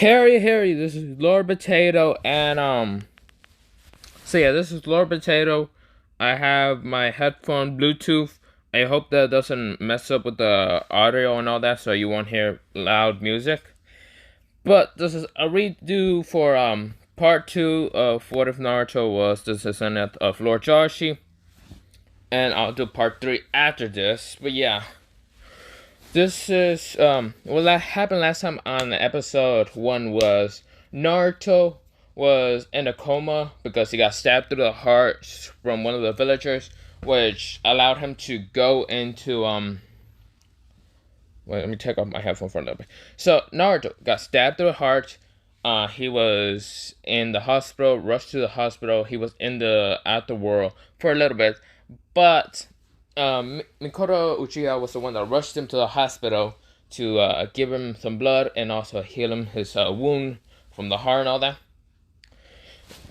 Harry, this is Lord Potato, and this is Lord Potato. I have my headphone Bluetooth. I hope that doesn't mess up with the audio and all that, so you won't hear loud music. But this is a redo for part 2 of What If Naruto Was the Descendant of Lord Joshi, and I'll do part 3 after this. But yeah. This is what happened last time on episode 1 was Naruto was in a coma because he got stabbed through the heart from one of the villagers, which allowed him to go into wait, let me take off my headphone for a little bit. So Naruto got stabbed through the heart. He was in the hospital, rushed to the hospital. He was in the afterworld for a little bit, but Mikoto Uchiha was the one that rushed him to the hospital to give him some blood and also heal him his wound from the heart and all that.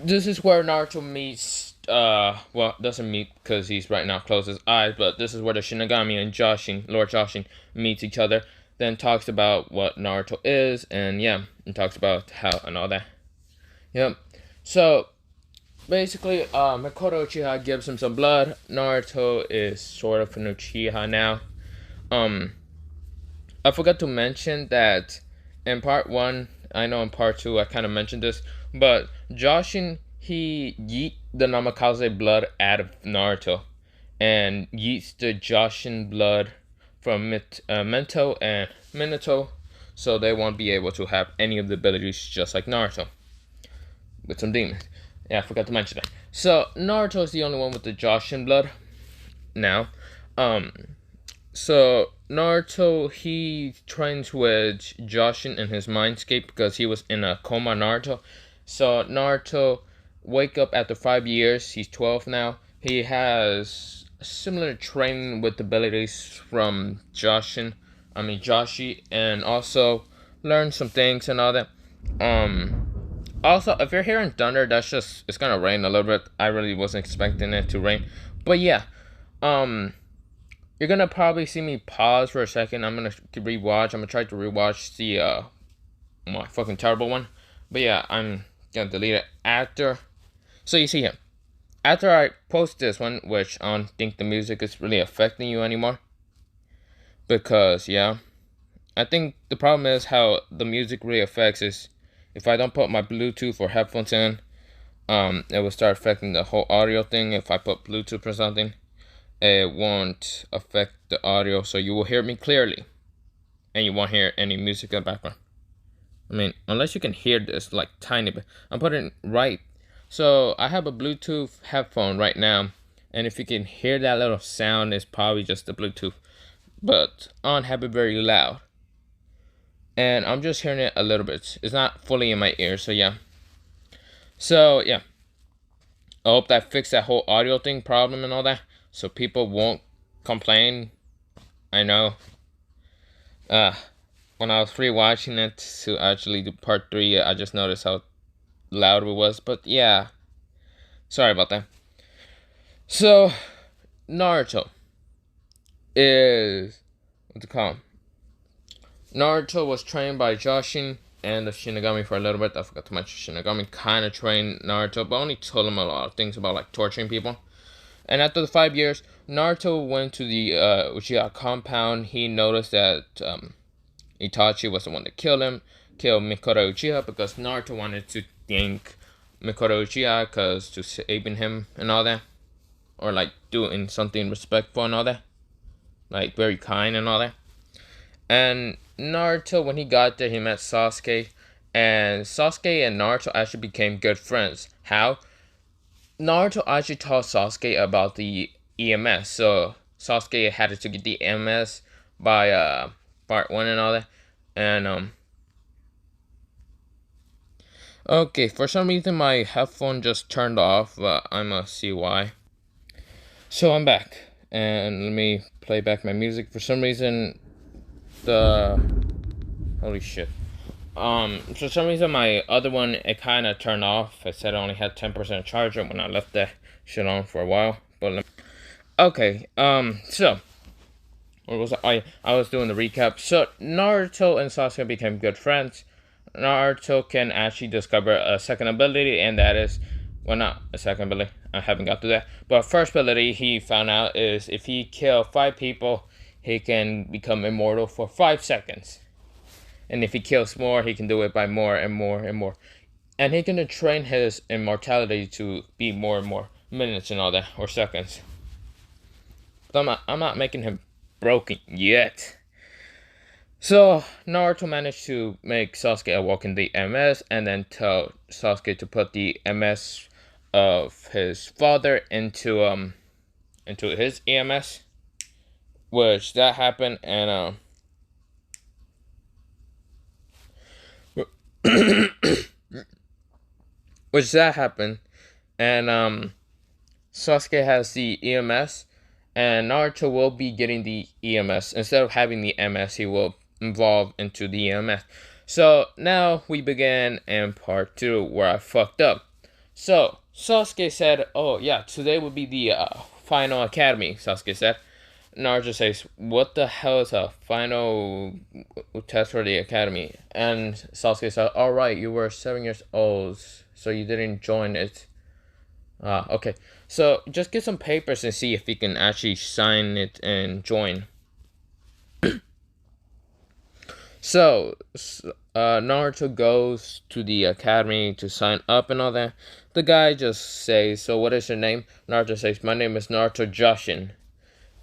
This is where Naruto meets, doesn't meet because he's right now closed his eyes, but this is where the Shinigami and Lord Jashin, meets each other, then talks about what Naruto is, and and talks about how and all that. Yep. So, basically, Mikoto Uchiha gives him some blood. Naruto is sort of an Uchiha now. I forgot to mention that in part 1, I know in part 2 I kind of mentioned this, but Jashin, he yeet the Namikaze blood out of Naruto, and yeets the Jashin blood from Mento and Minato, so they won't be able to have any of the abilities just like Naruto, with some demons. Yeah, I forgot to mention that. So, Naruto is the only one with the Jashin blood now. So, Naruto, he trains with Jashin in his mindscape because he was in a coma, Naruto. So, Naruto wake up after 5 years. He's 12 now. He has similar training with abilities from Jashi, and also learn some things and all that. Also, if you're hearing thunder, it's gonna rain a little bit. I really wasn't expecting it to rain. But yeah, you're gonna probably see me pause for a second. I'm gonna try to rewatch the my fucking terrible one. But yeah, I'm gonna delete it after. So you see here, after I post this one, which I don't think the music is really affecting you anymore. Because I think the problem is how the music really affects is if I don't put my Bluetooth or headphones in, it will start affecting the whole audio thing. If I put Bluetooth or something, it won't affect the audio, so you will hear me clearly, and you won't hear any music in the background. I mean, unless you can hear this like tiny bit. I'm putting it right. So I have a Bluetooth headphone right now, and if you can hear that little sound, it's probably just the Bluetooth. But I don't have it very loud, and I'm just hearing it a little bit. It's not fully in my ear, so yeah. So yeah, I hope that fixed that whole audio thing problem and all that, so people won't complain. I know. When I was rewatching it to actually do part 3, I just noticed how loud it was. But yeah, sorry about that. So Naruto is what's it called? Naruto was trained by Jashin and the Shinigami for a little bit. I forgot to mention Shinigami kind of trained Naruto, but only told him a lot of things about like torturing people. And after the 5 years, Naruto went to the Uchiha compound. He noticed that Itachi was the one that killed Mikoto Uchiha, because Naruto wanted to thank Mikoto Uchiha because to saving him and all that, or like doing something respectful and all that, like very kind and all that. And Naruto, when he got there, he met Sasuke, and Sasuke and Naruto actually became good friends. How? Naruto actually taught Sasuke about the EMS, so Sasuke had to get the EMS by part 1 and all that. And okay, for some reason my headphone just turned off, but I'm gonna see why. So I'm back, and let me play back my music. For some reason, holy shit. For some reason my other one, it kind of turned off. It said I only had 10% charger when I left that shit on for a while. But okay, so what was I was doing the recap. So Naruto and Sasuke became good friends. Naruto can actually discover a second ability, and that is, well, not a second ability. I haven't got to that. But first ability he found out is if he kill 5 people, he can become immortal for 5 seconds. And if he kills more, he can do it by more and more and more. And he can train his immortality to be more and more minutes and all that, or seconds. But I'm not making him broken yet. So Naruto managed to make Sasuke awaken the MS, and then tell Sasuke to put the MS of his father into his EMS, which that happened, and which that happened, and Sasuke has the EMS, and Naruto will be getting the EMS instead of having the MS. He will evolve into the EMS. So now we begin in part 2 where I fucked up. So Sasuke said, "Oh yeah, today will be the final academy." Sasuke said. Naruto says, "What the hell is a final test for the academy?" And Sasuke said, "All right, you were 7 years old, so you didn't join it." Okay. So just get some papers and see if you can actually sign it and join. So, Naruto goes to the academy to sign up and all that. The guy just says, "So what is your name?" Naruto says, "My name is Naruto Jashin."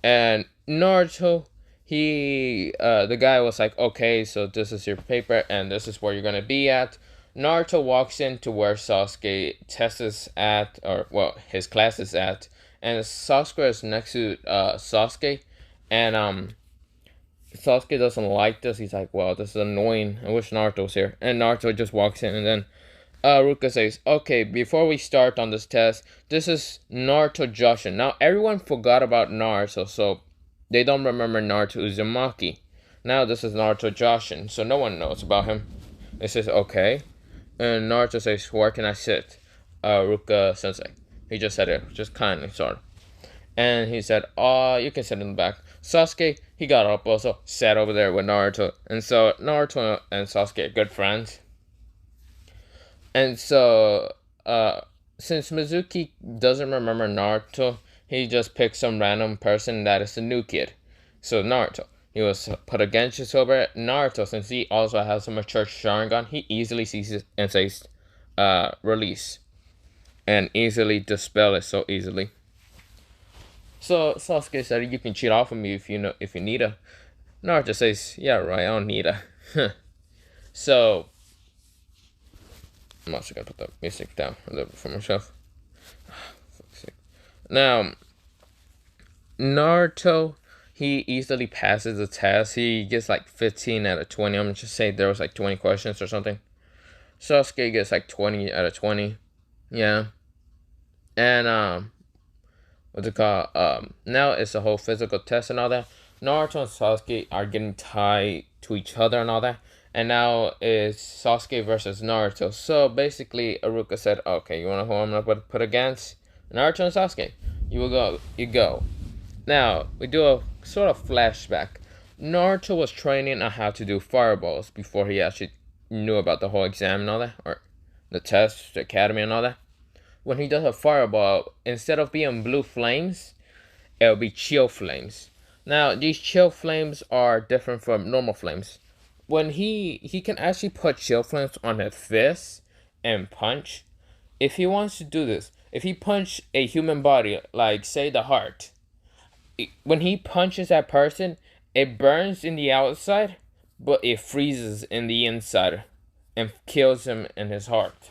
And Naruto, the guy was like, "Okay, so this is your paper and this is where you're gonna be at." Naruto walks into where Sasuke tests is at, or well, his class is at, and Sasuke is next to Sasuke, and Sasuke doesn't like this. He's like, "Well, this is annoying. I wish Naruto was here." And Naruto just walks in, and then Ruka says, "Okay, before we start on this test, this is Naruto Jashin." Now, everyone forgot about Naruto, so they don't remember Naruto Uzumaki. Now, this is Naruto Jashin, so no one knows about him. It says, "Okay." And Naruto says, "Where can I sit?" Ruka Sensei. He just said it, just kindly, sort of. And he said, you can sit in the back." Sasuke, he got up also, sat over there with Naruto. And so, Naruto and Sasuke are good friends. And so, since Mizuki doesn't remember Naruto, he just picked some random person that is the new kid. So, Naruto. He was put against Shisobe. Naruto, since he also has a mature Sharingan, he easily sees it and says, release. And easily dispel it so easily. So Sasuke said, "You can cheat off of me if you need her." Naruto says, "Yeah, right, I don't need her." So I'm also gonna put the music down a little bit for myself. Now Naruto, he easily passes the test. He gets like 15 out of 20. I'm gonna just say there was like 20 questions or something. Sasuke gets like 20 out of 20. Yeah. And what's it called? Now it's a whole physical test and all that. Naruto and Sasuke are getting tied to each other and all that. And now it's Sasuke versus Naruto. So basically, Aruka said, "Okay, you wanna know who I'm gonna put against? Naruto and Sasuke. You will go. You go." Now we do a sort of flashback. Naruto was training on how to do fireballs before he actually knew about the whole exam and all that, or the test, the academy and all that. When he does a fireball, instead of being blue flames, it'll be chill flames. Now, these chill flames are different from normal flames. When he can actually put chill flames on his fist and punch. If he wants to do this, if he punch a human body, like say the heart, when he punches that person, it burns in the outside, but it freezes in the inside and kills him in his heart.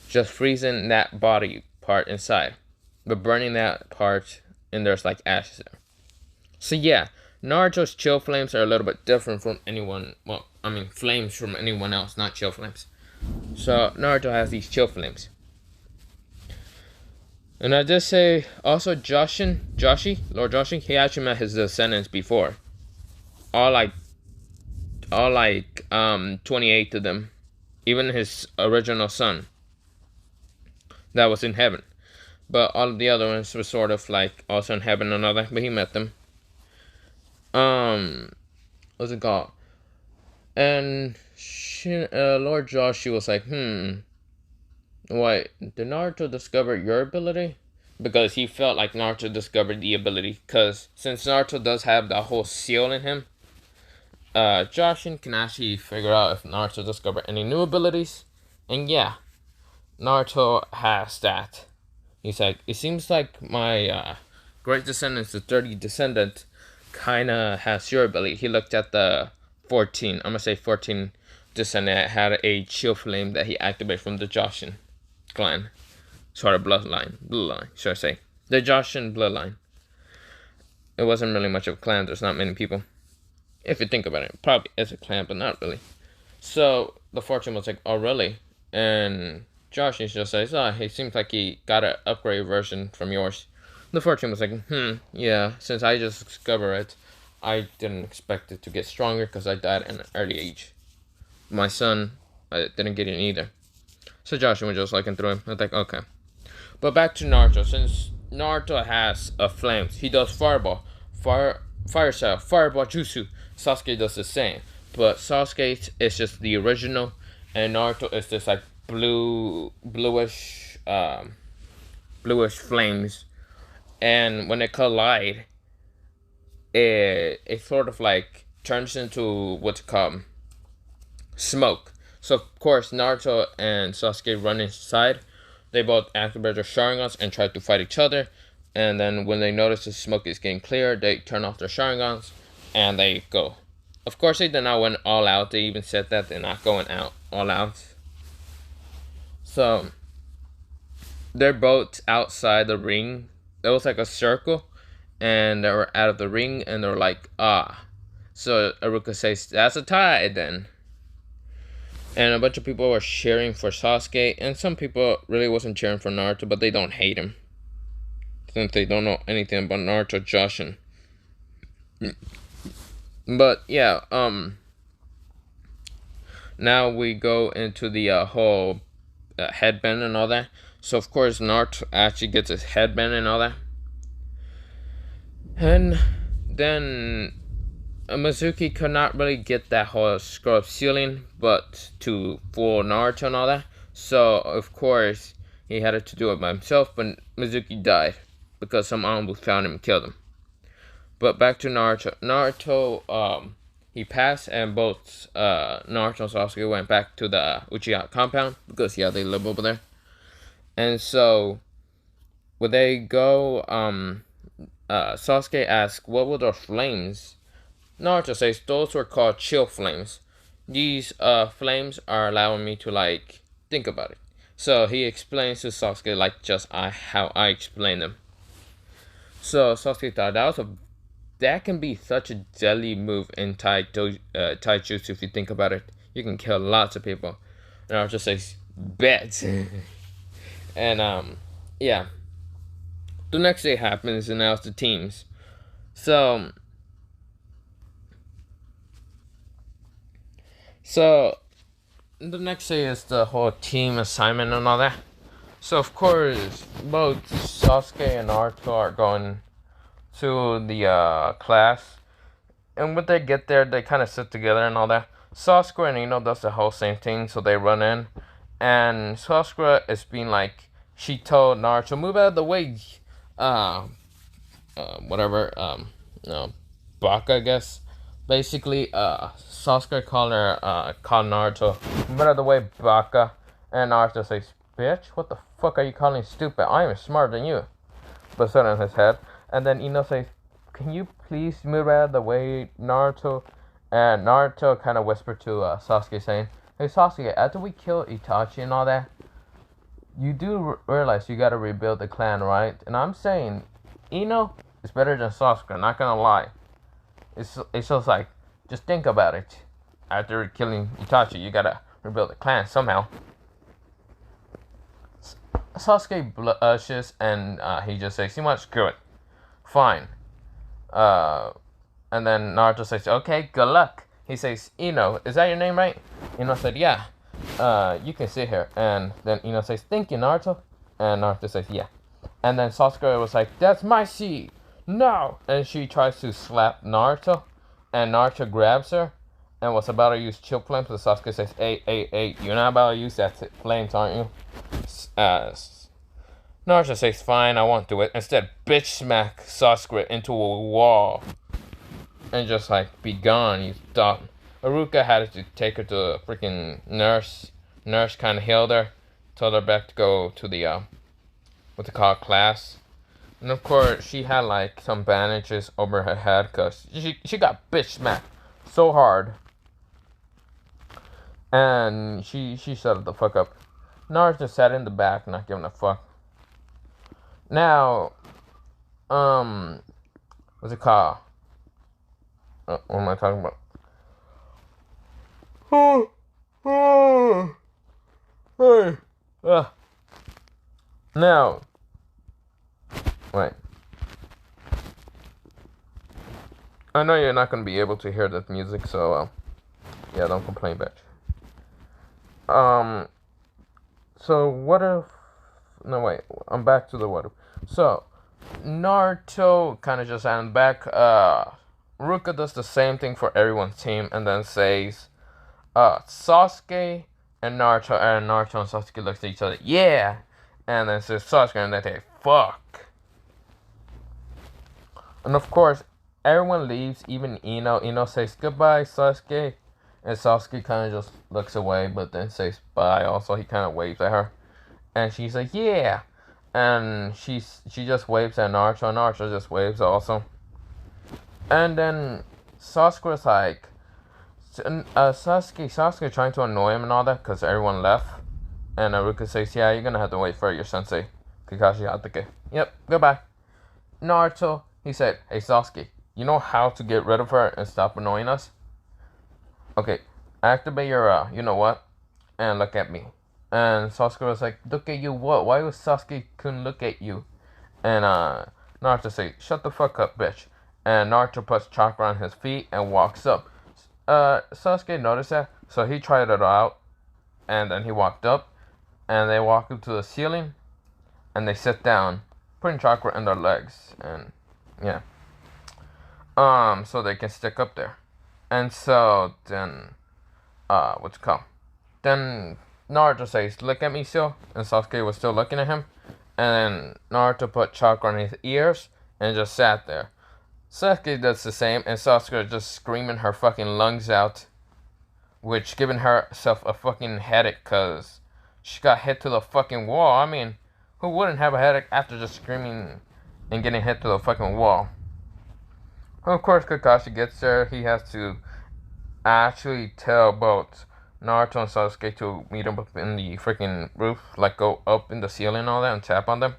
Just freezing that body part inside, but burning that part, and there's like ashes there. So yeah, Naruto's chill flames are a little bit different from anyone. Well, I mean flames from anyone else, not chill flames. So Naruto has these chill flames. And I just say also Lord Joshi, he actually met his descendants before. All like 28 of them. Even his original son that was in heaven. But all of the other ones were sort of like also in heaven and all that, but he met them. What's it called? And Lord Joshi was like, wait, did Naruto discover your ability? Because he felt like Naruto discovered the ability. Because since Naruto does have that whole seal in him, Jashin can actually figure out if Naruto discovered any new abilities. And yeah, Naruto has that. He's like, it seems like my great descendant, the 30 descendant, kinda has your ability. He looked at the 14, I'm gonna say 14 descendant that had a chill flame that he activated from the Jashin clan. Sort of bloodline, should I say. The Jashin bloodline. It wasn't really much of a clan, there's not many people. If you think about it, probably is a clan, but not really. So the fortune was like, oh really? And Josh just says, oh, he seems like he got an upgrade version from yours. The fortune was like, yeah, since I just discovered it, I didn't expect it to get stronger because I died in an early age. My son, I didn't get it either. So Josh was just looking through him. I was like, okay. But back to Naruto. Since Naruto has a flames, he does fireball, fire style, fireball jutsu. Sasuke does the same. But Sasuke is just the original, and Naruto is just like bluish flames. And when they collide, it sort of like turns into what's called smoke. So of course Naruto and Sasuke run inside. They both activate their Sharingans and try to fight each other. And then when they notice the smoke is getting clear, they turn off their Sharingans and they go. Of course, they did not went all out. They even said that they're not going out all out. So they're both outside the ring. There was like a circle, and they were out of the ring, and they're like, ah. So Aruka says, that's a tie then. And a bunch of people were cheering for Sasuke, and some people really wasn't cheering for Naruto, but they don't hate him, since they don't know anything about Naruto Jashin. But yeah, now we go into the whole headband and all that. So of course Naruto actually gets his headband and all that. And then Mizuki could not really get that whole scroll of sealing, but to fool Naruto and all that. So of course he had to do it by himself, but Mizuki died because some Anbu found him and killed him. But back to Naruto. Naruto, he passed, and both Naruto and Sasuke went back to the Uchiha compound because yeah, they live over there. And so when they go, Sasuke asks, "What were the flames?" Naruto says, "Those were called chill flames. These flames are allowing me to like think about it." So he explains to Sasuke like just how I explained them. So Sasuke thought that can be such a deadly move in taijutsu if you think about it. You can kill lots of people. And Naruto says, bet. And yeah. The next day happens, and now it's the teams. So the next day is the whole team assignment and all that. So of course both Sasuke and Naruto are going to the class, and when they get there, they kind of sit together and all that. Sasuke and Ino does the whole same thing, so they run in, and Sasuke is being like, she told Naruto, move out of the way, Baka, I guess. Basically, Sasuke called Naruto, move out of the way, Baka, and Naruto says, bitch, what the fuck are you calling stupid? I am smarter than you. But set in his head. And then Ino says, can you please move out of the way, Naruto? And Naruto kind of whispered to Sasuke saying, hey Sasuke, after we kill Itachi and all that, you do realize you gotta rebuild the clan, right? And I'm saying, Ino is better than Sasuke, not gonna lie. It's just like, just think about it. After killing Itachi, you gotta rebuild the clan somehow. Sasuke blushes, and he just says, you know what, screw it. Fine. And then Naruto says, okay, good luck. He says, Ino, is that your name, right? Ino said, yeah. You can sit here. And then Ino says, thank you, Naruto. And Naruto says, yeah. And then Sasuke was like, that's my seat. No. And she tries to slap Naruto. And Naruto grabs her. and was about to use chill flames, but Sasuke says, hey, you're not about to use that flames, aren't you? Uh, Naruto says, fine, I won't do it. Instead, bitch smack Sasuke into a wall and just like be gone. You thought Aruka had to take her to a freaking nurse. Nurse kind of healed her, told her back to go to the what they call class. And of course, she had like some bandages over her head because she got bitch smacked so hard, and she shut the fuck up. Naruto sat in the back, not giving a fuck. Now, what's it called? What am I talking about? Hey. Now, wait. I know you're not gonna be able to hear that music, so yeah, don't complain, bitch. So what if? No, wait. I'm back to the what if. So Naruto kind of just ran back. Ruka does the same thing for everyone's team, and then says, Sasuke and Naruto and Sasuke look at each other. Yeah, and then says Sasuke, and they say fuck. And of course, everyone leaves, even Ino. Ino says goodbye, Sasuke. And Sasuke kind of just looks away, but then says bye also. He kind of waves at her. And she's like, yeah. And she just waves at Naruto, and Naruto just waves also. And then Sasuke's like, Sasuke trying to annoy him and all that, because everyone left. And Naruto says, yeah, you're going to have to wait for your sensei, Kakashi Hatake. Yep, goodbye. Naruto, he said, hey Sasuke, you know how to get rid of her and stop annoying us? Okay, activate your, you know what? And look at me. And Sasuke was like, look at you what? Why was Sasuke couldn't look at you? And Naruto said, shut the fuck up, bitch. And Naruto puts chakra on his feet and walks up. Sasuke noticed that, so he tried it out. And then he walked up. And they walk up to the ceiling. And they sit down, putting chakra in their legs. And, yeah. So they can stick up there. And so then, what's it called? Then Naruto says, look at me still. And Sasuke was still looking at him. And then Naruto put chakra on his ears and just sat there. Sasuke does the same, and Sasuke just screaming her fucking lungs out, which giving herself a fucking headache because she got hit to the fucking wall. I mean, who wouldn't have a headache after just screaming and getting hit to the fucking wall? Of course, Kakashi gets there. He has to actually tell both Naruto and Sasuke to meet him up in the freaking roof, like go up in the ceiling and all that and tap on them.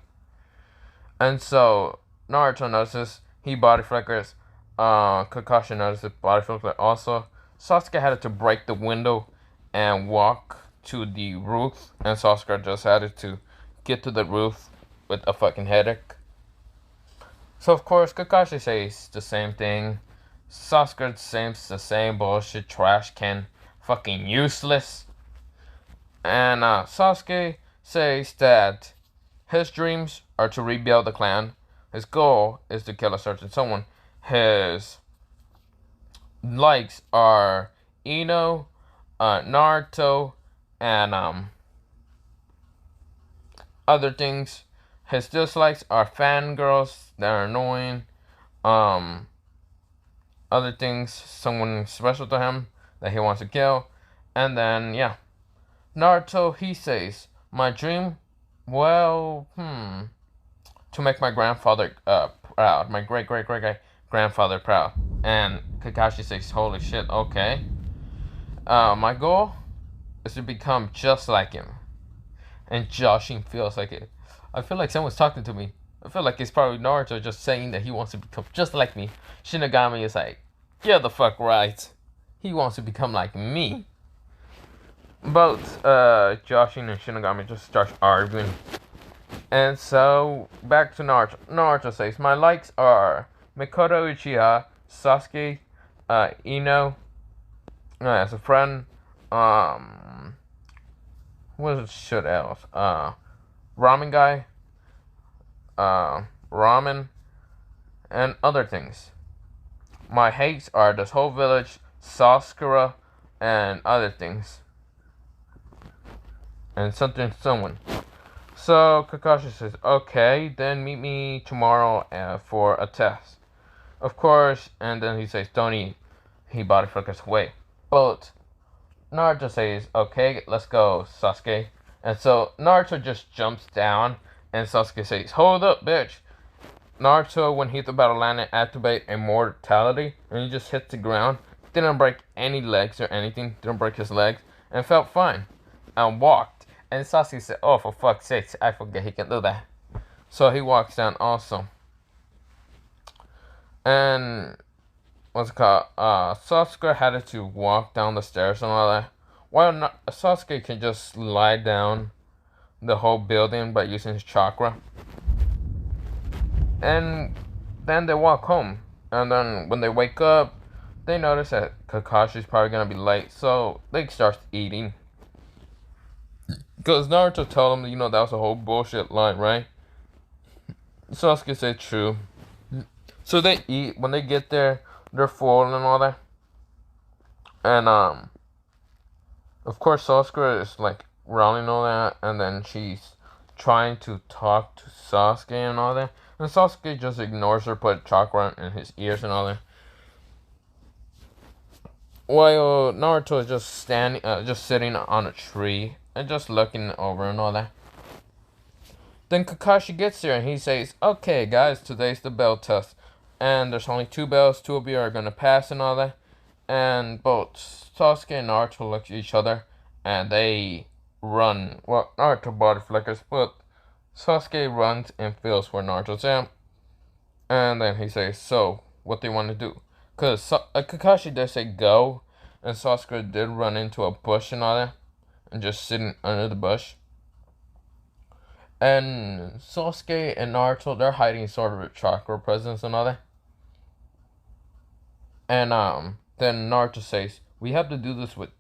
And so Naruto notices, he body flickers. Kakashi notices body flicker also. Sasuke had to break the window and walk to the roof, and Sasuke just had to get to the roof with a fucking headache. So of course Kakashi says the same thing. Sasuke says the same bullshit, trash can, fucking useless. And Sasuke says that his dreams are to rebuild the clan. His goal is to kill a certain someone. His likes are Ino, Naruto, and other things. His dislikes are fangirls that are annoying. Other things, someone special to him that he wants to kill. And then, yeah. Naruto, he says, my dream, well, to make my grandfather proud. My great-great-great-grandfather proud. And Kakashi says, holy shit, okay. My goal is to become just like him. And Jashin feels like it. I feel like someone's talking to me. I feel like it's probably Naruto just saying that he wants to become just like me. Shinigami is like, yeah, the fuck right. He wants to become like me. Both Jashin and Shinigami just start arguing. And so, back to Naruto. Naruto says, my likes are Mikoto Uchiha, Sasuke, Ino, as a friend, what shit else? Ramen guy, ramen, and other things. My hates are this whole village, Sasakura, and other things. And someone. So Kakashi says, okay, then meet me tomorrow for a test. Of course, and then he says, don't eat. He body flickers away. But Naruto says, okay, let's go, Sasuke. And so Naruto just jumps down, and Sasuke says, hold up, bitch. Naruto, when he hit the battle landing, activate immortality, and he just hit the ground. Didn't break any legs or anything, didn't break his legs, and felt fine. And walked. And Sasuke said, oh, for fuck's sake, I forget he can do that. So he walks down also. And what's it called? Sasuke had to walk down the stairs and all that. While Sasuke can just slide down the whole building by using his chakra. And then they walk home. And then when they wake up, they notice that Kakashi's probably gonna be late. So they start eating. Because Naruto told him, that was a whole bullshit line, right? Sasuke said true. So they eat. When they get there, they're full and all that. And, of course, Sasuke is, like, running all that. And then she's trying to talk to Sasuke and all that. And Sasuke just ignores her, put chakra in his ears and all that. While Naruto is just sitting on a tree and just looking over and all that. Then Kakashi gets there and he says, okay guys, today's the bell test. And there's only 2 bells, 2 of you are gonna pass and all that. And both Sasuke and Naruto look at each other and they run. Well, Naruto body flickers, but Sasuke runs and feels where Naruto's at. And then he says, so, what do you want to do? Because Kakashi did say go, and Sasuke did run into a bush and all that. And just sitting under the bush. And Sasuke and Naruto, they're hiding sort of a chakra presence and all that. And then Naruto says, we have to do this with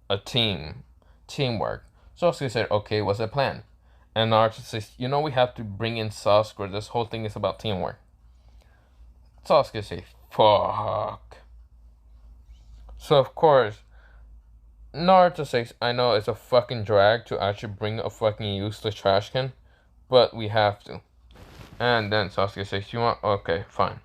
a teamwork. Sasuke said, okay, what's the plan? And Naruto says, we have to bring in Sasuke. This whole thing is about teamwork. Sasuke says, fuck. So of course, Naruto says, I know it's a fucking drag to actually bring a fucking useless trash can, but we have to. And then Sasuke says, you want? Okay, fine.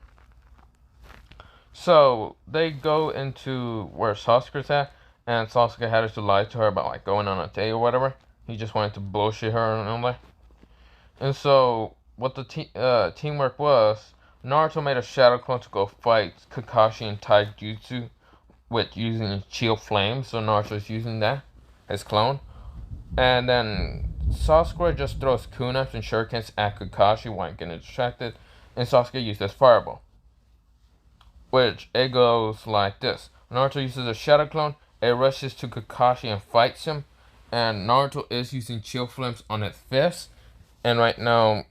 So they go into where Sasuke's at, and Sasuke had to lie to her about like going on a date or whatever. He just wanted to bullshit her and all that. And so what the teamwork was, Naruto made a shadow clone to go fight Kakashi and Taijutsu with using chill flames, so Naruto's using that as clone. And then Sasuke just throws kunais and shurikens at Kakashi while getting distracted, and Sasuke uses fireball. Which it goes like this. Naruto uses a shadow clone, it rushes to Kakashi and fights him, and Naruto is using chill flames on his fist, and right now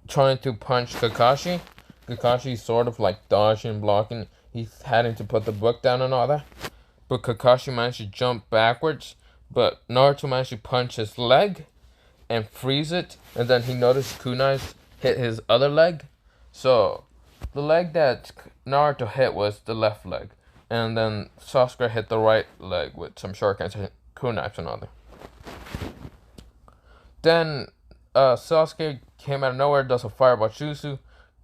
trying to punch Kakashi. Kakashi's sort of like dodging, blocking. He's having to put the book down and all that. But Kakashi managed to jump backwards. But Naruto managed to punch his leg and freeze it. And then he noticed kunais hit his other leg. So the leg that Naruto hit was the left leg. And then Sasuke hit the right leg with some shurikens and kunais and all that. Then Sasuke came out of nowhere, does a fireball jutsu.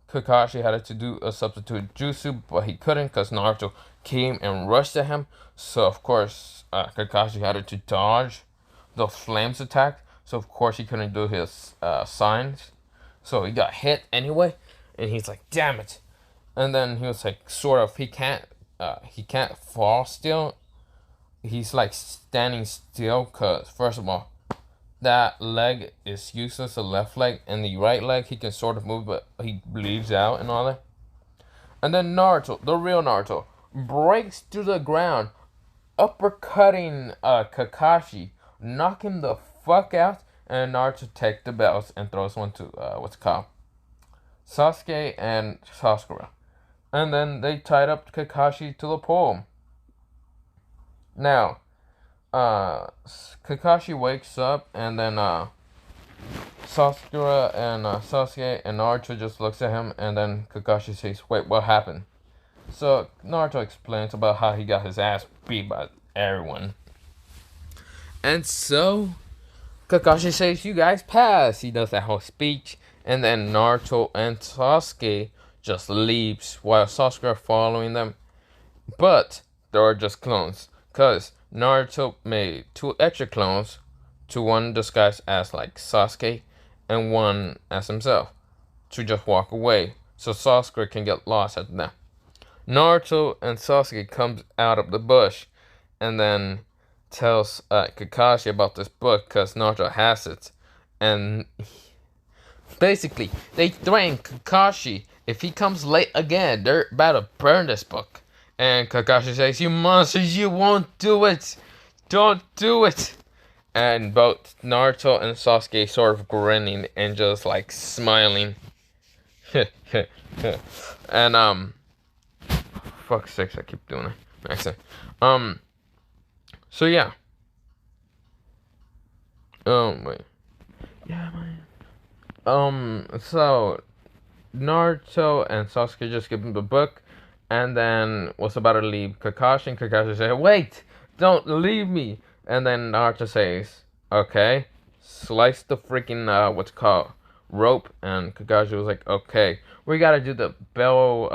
Kakashi had to do a substitute jutsu, but he couldn't because Naruto came and rushed at him. So, of course, Kakashi had to dodge the flames attack. So, of course, he couldn't do his signs. So, he got hit anyway. And he's like, damn it. And then he was like, sort of, he can't fall still. He's like standing still because, first of all, that leg is useless, the left leg, and the right leg he can sort of move, but he bleeds out and all that. And then Naruto, the real Naruto, breaks to the ground, uppercutting Kakashi, knock him the fuck out, and Naruto takes the bells and throws one to, Sasuke and Sasakura. And then they tied up Kakashi to the pole. Now, Kakashi wakes up, and then Sasakura and Sasuke and Naruto just looks at him, and then Kakashi says, wait, what happened? So Naruto explains about how he got his ass beat by everyone. And so Kakashi says, "You guys pass." He does that whole speech, and then Naruto and Sasuke just leaves while Sasuke are following them. But they are just clones, cause Naruto made 2 extra clones, to one disguised as like Sasuke, and one as himself, to just walk away, so Sasuke can get lost at them. Naruto and Sasuke comes out of the bush, and then tells Kakashi about this book because Naruto has it, and basically they threaten Kakashi if he comes late again, they're about to burn this book. And Kakashi says, "You monsters, you won't do it! Don't do it!" And both Naruto and Sasuke sort of grinning and just like smiling. And fuck's sakes, I keep doing it. Accent. So yeah. Wait. Yeah, man. So Naruto and Sasuke just give him the book, and then was about to leave Kakashi, and Kakashi said, "Wait, don't leave me." And then Naruto says, "Okay." Slice the freaking what's it called, rope, and Kakashi was like, "Okay, we gotta do the bell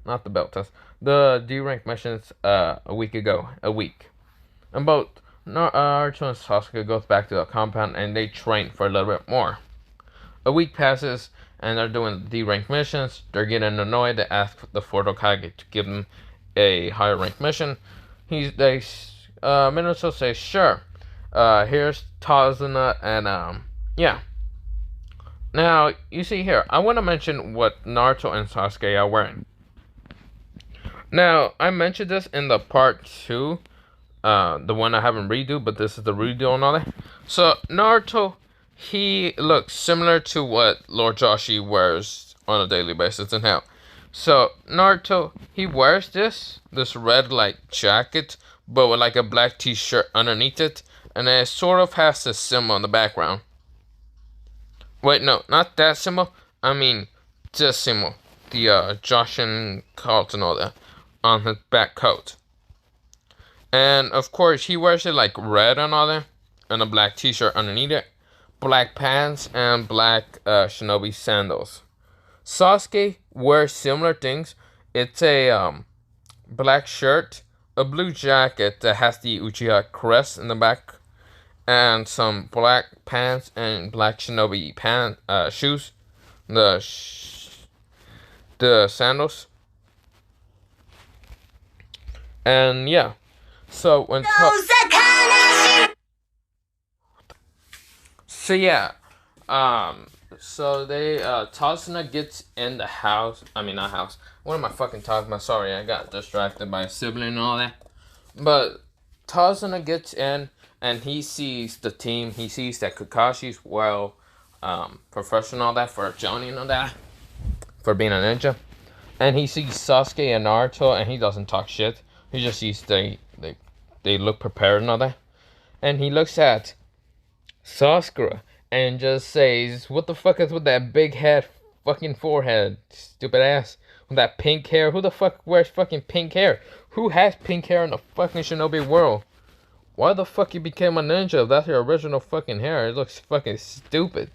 not the bell test, the D rank missions a week. And both Naruto and Sasuke goes back to the compound and they train for a little bit more. A week passes and they're doing the D rank missions. They're getting annoyed. They ask the Fourth Hokage to give them a higher rank mission. Minato says, "Sure. Here's Tazuna," and yeah. Now you see here, I want to mention what Naruto and Sasuke are wearing. Now I mentioned this in the part 2, the one I haven't redo, but this is the redo and all that. So Naruto, he looks similar to what Lord Joshi wears on a daily basis in hell. So Naruto, he wears this red like jacket, but with like a black t-shirt underneath it, and it sort of has this symbol in the background. Wait, no, not that symbol. I mean this symbol, the Jashin cult and all that on his back coat. And of course, he wears it like red and all that, and a black t-shirt underneath it, black pants, and black shinobi sandals. Sasuke wears similar things. It's a black shirt, a blue jacket that has the Uchiha crest in the back, and some black pants and black shinobi shoes, the sandals, and yeah. So when so yeah, so they Tazuna gets in the house. I mean, not house. What am I fucking talking about? Sorry, I got distracted by a sibling and all that. But Tazuna gets in and he sees the team. He sees that Kakashi's well professional that for Johnny and all that, for being a ninja. And he sees Sasuke and Naruto and he doesn't talk shit. He just sees they look prepared and all that. And he looks at Sasuke and just says, "What the fuck is with that big head, fucking forehead, stupid ass, with that pink hair? Who the fuck wears fucking pink hair? Who has pink hair in the fucking shinobi world? Why the fuck you became a ninja if that's your original fucking hair? It looks fucking stupid."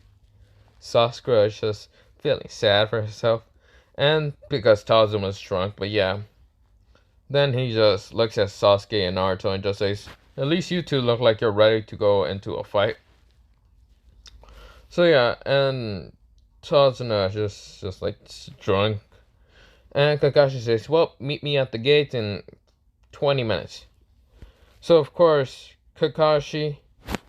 Sasuke is just feeling sad for himself, and because Tazuma was drunk, but yeah. Then he just looks at Sasuke and Naruto and just says, "At least you two look like you're ready to go into a fight." So yeah, and Tazuna just like drunk. And Kakashi says, "Well, meet me at the gate in 20 minutes. So of course, Kakashi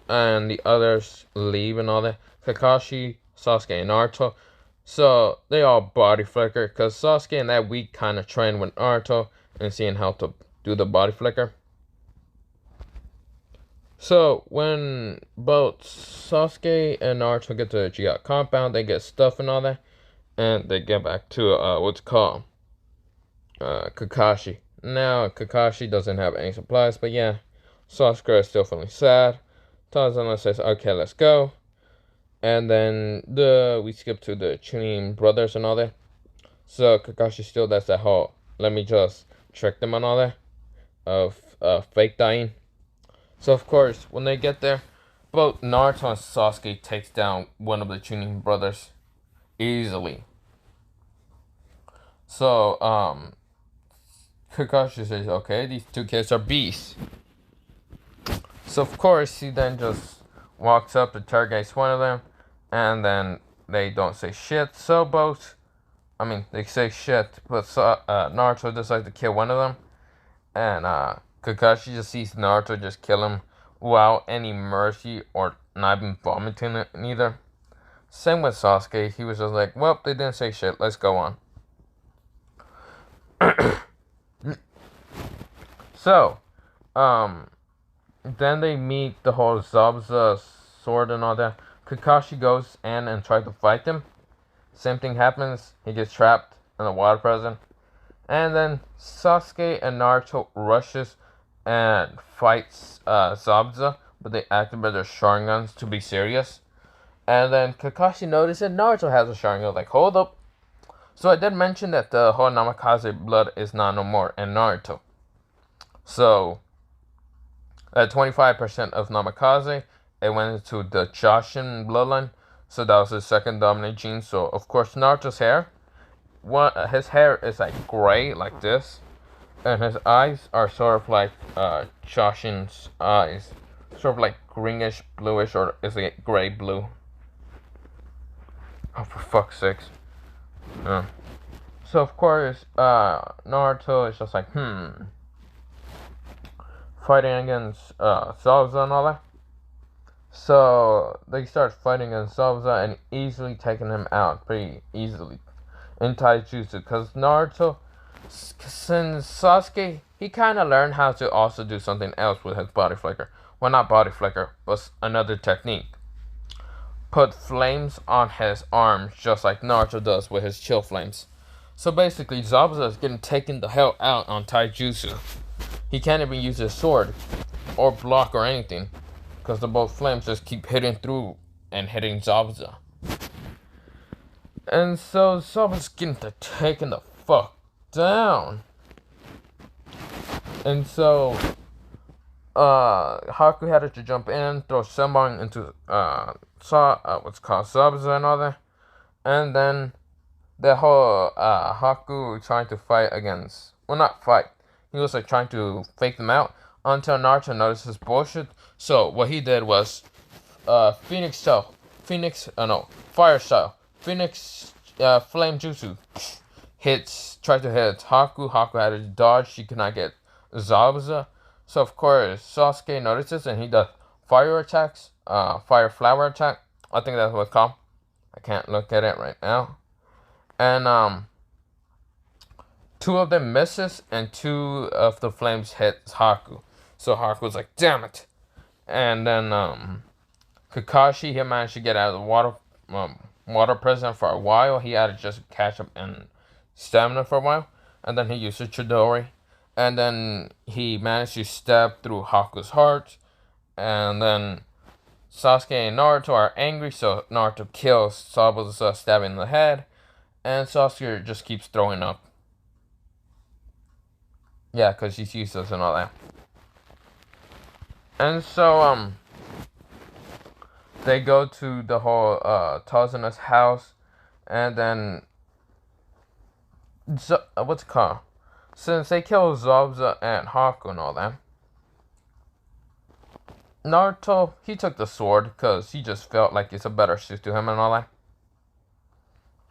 and the others leave and all that. Kakashi, Sasuke, and Naruto. So they all body flicker, because Sasuke in that week kind of trained with Naruto and seeing how to do the body flicker. So when both Sasuke and Naruto get to the Uchiha compound, they get stuff and all that, and they get back to what's called Kakashi. Now Kakashi doesn't have any supplies, but yeah, Sasuke is still feeling sad. Tazuna says, "Okay, let's go." And then we skip to the Chunin brothers and all that. So Kakashi still does that whole let me just trick them and all that of fake dying. So of course, when they get there, both Naruto and Sasuke takes down one of the Chunin brothers easily. So Kakashi says, "Okay, these two kids are beasts." So of course, he then just walks up, interrogates one of them, and then they don't say shit. So both, I mean, they say shit, but Naruto decides to kill one of them, and Kakashi just sees Naruto just kill him without any mercy or not even vomiting it neither. Same with Sasuke. He was just like, well, they didn't say shit. Let's go on. So, then they meet the whole Zabuza sword and all that. Kakashi goes in and tries to fight them. Same thing happens. He gets trapped in the water prison. And then Sasuke and Naruto rushes and fights Zabuza, but they activate their Sharingans to be serious. And then Kakashi notices Naruto has a Sharingan. Like, hold up. So I did mention that the whole Namikaze blood is not no more in Naruto. So, at 25% of Namikaze, it went into the Jashin bloodline. So that was his second dominant gene. So, of course, Naruto's hair, his hair is like gray, like this. And his eyes are sort of like Jashin's eyes. Sort of like greenish, bluish, or is it gray blue? Oh, for fuck's sakes. Yeah. So, of course, Naruto is just like, fighting against Zabuza and all that. So, they start fighting against Zabuza and easily taking him out pretty easily in Taijutsu. Because Naruto, since Sasuke, he kind of learned how to also do something else with his body flicker. Well, not body flicker, but another technique. Put flames on his arms, just like Naruto does with his chill flames. So basically, Zabuza is getting taken the hell out on Taijutsu. He can't even use his sword or block or anything, because the both flames just keep hitting through and hitting Zabuza. And so Zabuza's getting taken the fuck down. And so Haku had to jump in, throw Senbon into what's called Zabuza and all that. And then the whole Haku trying to fight against, well, not fight, he was like trying to fake them out until Naruto noticed his bullshit. So what he did was fire style, Phoenix flame jutsu tried to hit Haku. Haku had to dodge. She could not get Zabuza. So of course Sasuke notices and he does fire attacks, fire flower attack. I think that's what it's called. I can't look at it right now. And two of them misses and two of the flames hit Haku. So Haku was like, damn it. And then Kakashi, he managed to get out of the water prison for a while. He had to just catch up in stamina for a while. And then he used a Chidori. And then he managed to stab through Haku's heart. And then Sasuke and Naruto are angry, so Naruto kills Zabuza, stabbing in the head. And Sasuke just keeps throwing up. Yeah, because he's useless and all that. And so, they go to the whole Tazuna's house. And then, what's it called? Since they kill Zabuza and Haku and all that, Naruto, he took the sword because he just felt like it's a better suit to him and all that.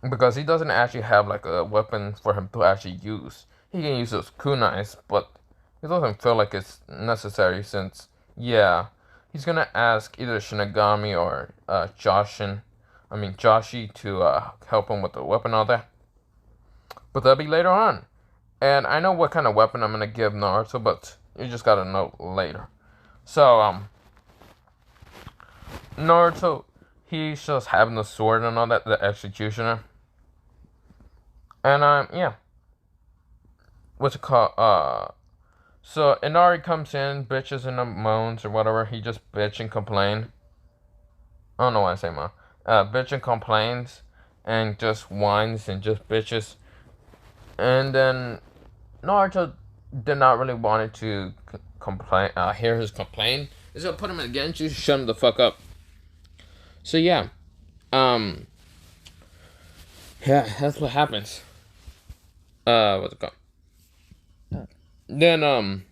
Because he doesn't actually have like a weapon for him to actually use. He can use those kunais, but it doesn't feel like it's necessary since, yeah, he's gonna ask either Shinigami or Joshi to help him with the weapon and all that. But that'll be later on. And I know what kind of weapon I'm gonna give Naruto, but you just gotta know later. So, Naruto, he's just having the sword and all that, the executioner. And, yeah. What's it called? So Inari comes in, bitches and moans or whatever. He just bitch and complain. I don't know why I say moan. Bitch and complains and just whines and just bitches. And then Naruto did not really want to complain, hear his complaint. So put him against you, shut him the fuck up. So yeah, um, yeah, that's what happens. What's it called? Then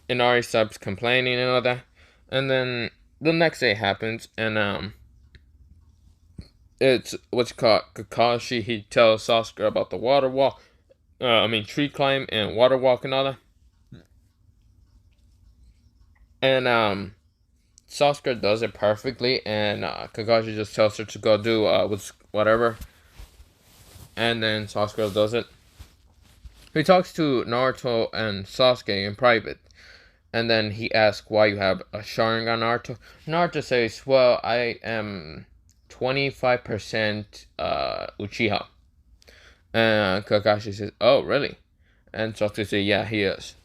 Inari stops complaining and all that, and then the next day happens, and it's what's it called Kakashi. He tells Sasuke about the water walk. Tree climb and water walk and all that. And Sasuke does it perfectly, and Kakashi just tells her to go do whatever, and then Sasuke does it. He talks to Naruto and Sasuke in private, and then he asks why you have a Sharingan, Naruto. Naruto says, "Well, I am 25% Uchiha." And Kakashi says, "Oh, really?" And Sasuke says, "Yeah, he is."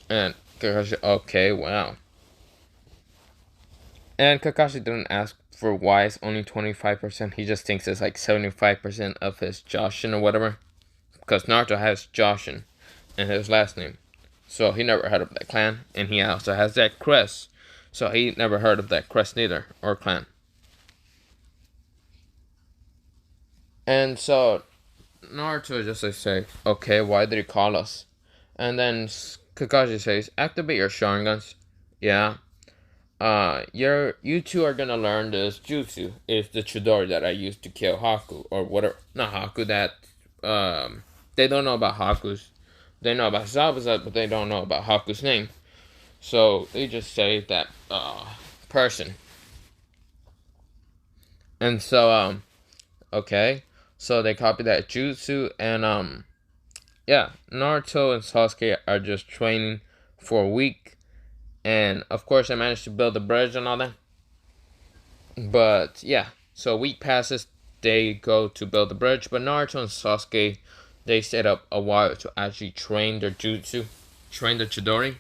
And Kakashi, "Okay, wow." And Kakashi didn't ask for why it's only 25%. He just thinks it's like 75% of his Jashin or whatever. Because Naruto has Jashin in his last name. So he never heard of that clan. And he also has that crest. So he never heard of that crest neither. Or clan. And so Naruto just like say, "Okay, why did he call us?" And then Kakashi says, "Activate your Sharingans." Yeah. You two are gonna learn this jutsu. It's the Chidori that I used to kill Haku or whatever. Not Haku. That they don't know about Haku's. They know about Zabuza, but they don't know about Haku's name. So they just say that person. And so okay, so they copy that jutsu, and yeah, Naruto and Sasuke are just training for a week. And of course, I managed to build a bridge and all that. But yeah, so a week passes. They go to build the bridge, but Naruto and Sasuke, they stayed up a while to actually train their jutsu, train the Chidori.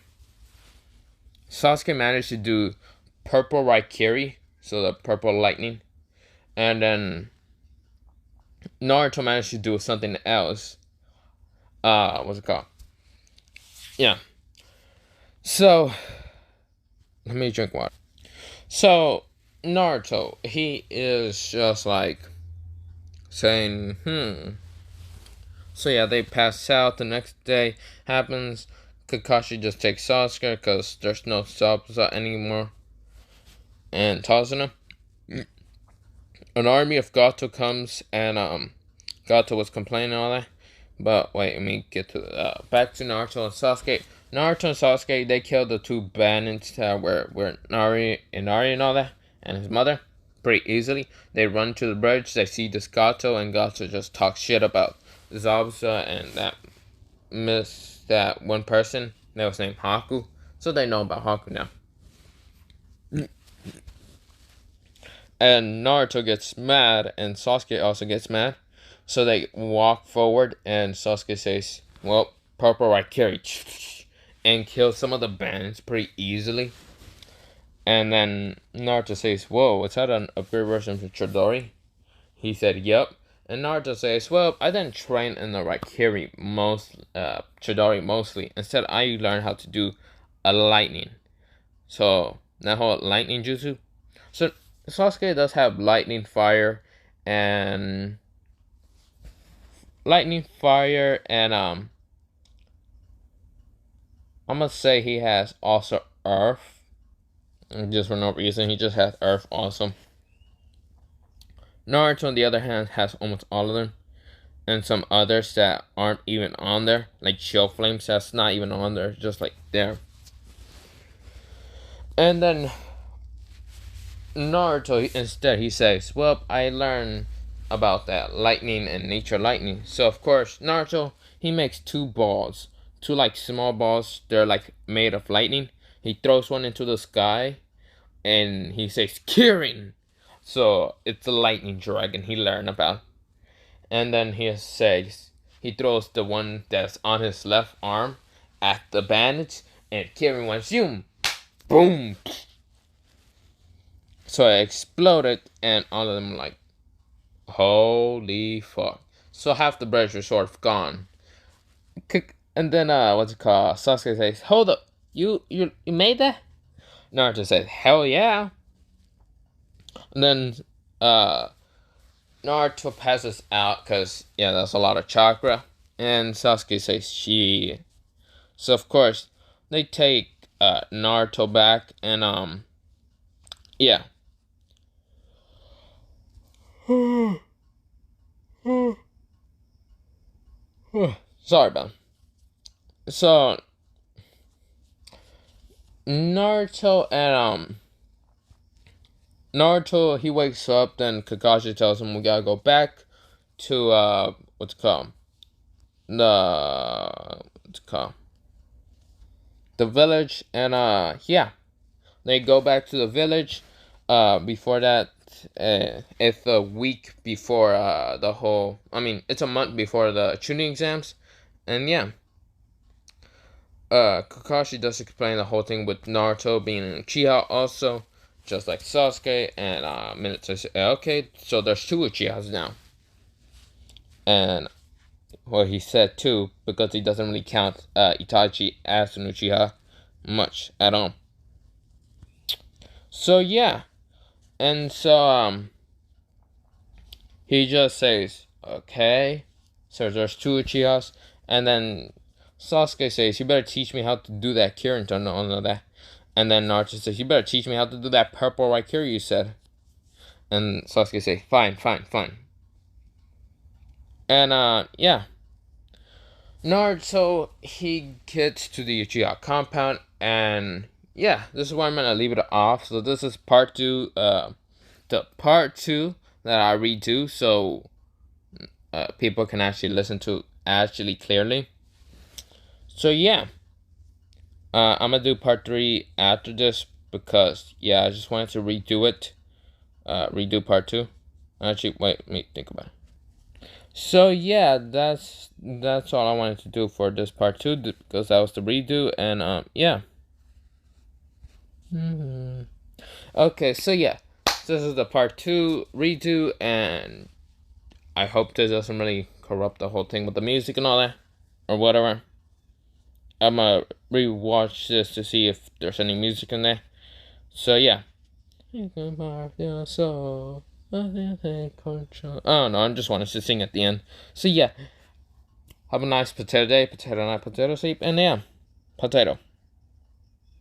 Sasuke managed to do purple Raikiri, so the purple lightning, and then Naruto managed to do something else. What's it called? Yeah. So let me drink water. So Naruto, he is just like saying, So yeah, they pass out. The next day happens. Kakashi just takes Sasuke because there's no Zabuza anymore, and tosses him. An army of Gato comes, and Gato was complaining and all that. But wait, let me get to back to Naruto and Sasuke. Naruto and Sasuke, they killed the two bandits that were Nari and all that, and his mother, pretty easily. They run to the bridge, they see this Gato, and Gato just talks shit about Zabuza and that one person that was named Haku. So they know about Haku now. And Naruto gets mad, and Sasuke also gets mad. So they walk forward, and Sasuke says, "Well, purple Raikiri," and kills some of the bandits pretty easily. And then Naruto says, "Whoa, is that an upgrade version of Chidori?" He said, "Yep." And Naruto says, "Well, I didn't train in the Raikiri Chidori mostly. Instead, I learned how to do a lightning. So, that whole lightning jutsu. So, Sasuke does have lightning fire and I'm gonna say he has also earth. Just for no reason, he just has earth also. Naruto, on the other hand, has almost all of them. And some others that aren't even on there. Like Chill Flames, that's not even on there. Just like there. And then Naruto, instead, he says, "Well, I learned about that lightning and nature lightning." So, of course, Naruto, he makes two balls. Two, like, small balls. They're, like, made of lightning. He throws one into the sky. And he says, "Kirin." So, it's a lightning dragon he learned about. And then he says, he throws the one that's on his left arm at the bandage. And Kirin went, zoom. Boom. So it exploded, and all of them like, holy fuck. So half the bridge was sort of gone. And then what's it called? Sasuke says, "Hold up, you made that?" Naruto says, "Hell yeah!" And then uh Naruto passes out because yeah, that's a lot of chakra. And Sasuke says she. So of course they take Naruto back and yeah. Sorry about it. So Naruto and Naruto, he wakes up, then Kakashi tells him we gotta go back to what's it called? What's it called? The village, and yeah. They go back to the village. Before that, it's a week before the whole. I mean, it's a month before the tuning exams, and yeah. Kakashi does explain the whole thing with Naruto being in Uchiha also, just like Sasuke, and Minato says, okay, so there's two Uchihas now. And, well, he said two, because he doesn't really count Itachi as an Uchiha much at all. So, yeah, and so, he just says, okay, so there's two Uchihas, and then Sasuke says, you better teach me how to do that Kirin and all of that. And then Naruto says, you better teach me how to do that purple Raikiri you said. And Sasuke says, fine. And, yeah. Naruto, he gets to the Uchiha compound, and yeah, this is where I'm gonna leave it off. So this is part 2, the part 2 that I redo, so people can actually listen to actually clearly. So yeah, I'm gonna do part 3 after this because yeah, I just wanted to redo it, redo part 2. Actually, wait, let me think about it. So yeah, that's all I wanted to do for this part 2 because that was the redo, and yeah. Okay, so yeah, this is the part 2 redo, and I hope this doesn't really corrupt the whole thing with the music and all that, or whatever. I'm gonna rewatch this to see if there's any music in there. So yeah. Oh no, I just wanted to sing at the end. So yeah. Have a nice potato day, potato night, potato sleep, and yeah, potato.